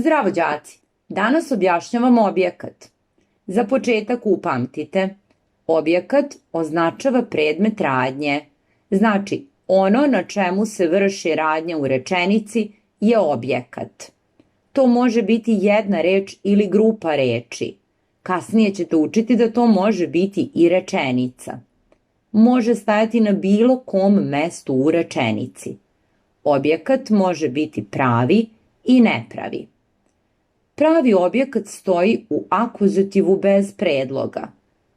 Zdravo đaci, danas objašnjavamo objekat. Za početak upamtite, objekat označava predmet radnje. Znači, ono na čemu se vrši radnja u rečenici je objekat. To može biti jedna reč ili grupa reči. Kasnije ćete učiti da to može biti i rečenica. Može stajati na bilo kom mestu u rečenici. Objekat može biti pravi i nepravi. Pravi objekat stoji u akuzativu bez predloga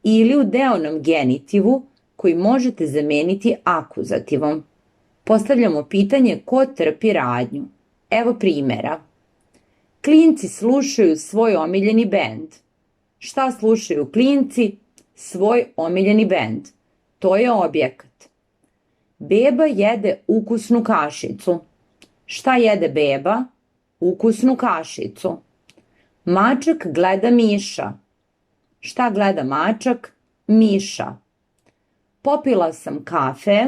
ili u deonom genitivu koji možete zameniti akuzativom. Postavljamo pitanje ko trpi radnju. Evo primjera. Klinci slušaju svoj omiljeni bend. Šta slušaju klinci? Svoj omiljeni bend. To je objekat. Beba jede ukusnu kašicu. Šta jede beba? Ukusnu kašicu. Mačak gleda miša. Šta gleda mačak? Miša. Popila sam kafe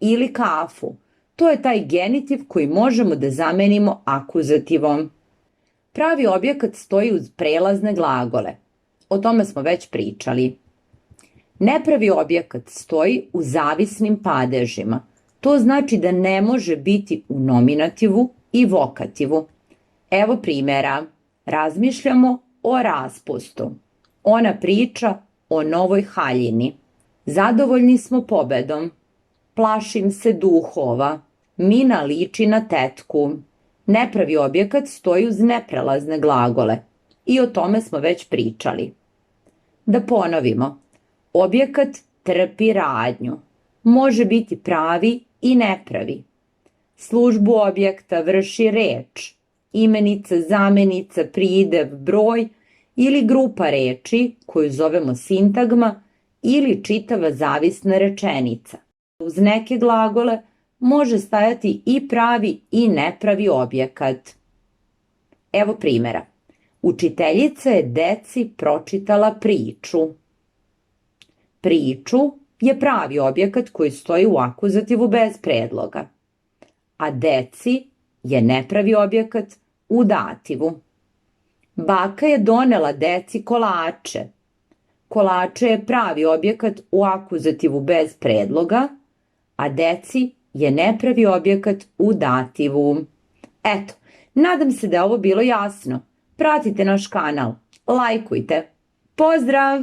ili kafu. To je taj genitiv koji možemo da zamenimo akuzativom. Pravi objekat stoji uz prelazne glagole. O tome smo već pričali. Nepravi objekat stoji u zavisnim padežima. To znači da ne može biti u nominativu i vokativu. Evo primjera. Razmišljamo o raspustu. Ona priča o novoj haljini. Zadovoljni smo pobedom. Plašim se duhova. Mina liči na tetku. Nepravi objekat stoji uz neprelazne glagole. I o tome smo već pričali. Da ponovimo. Objekat trpi radnju. Može biti pravi i nepravi. Službu objekta vrši reč, imenica, zamenica, pridev, broj ili grupa reči koju zovemo sintagma ili čitava zavisna rečenica. Uz neke glagole može stajati i pravi i nepravi objekat. Evo primjera. Učiteljica je deci pročitala priču. Priču je pravi objekat koji stoji u akuzativu bez predloga, a deci je nepravi objekat u dativu. Baka je donela deci kolače. Kolače je pravi objekat u akuzativu bez predloga, a deci je nepravi objekat u dativu. Eto, nadam se da je ovo bilo jasno. Pratite naš kanal, lajkujte. Pozdrav!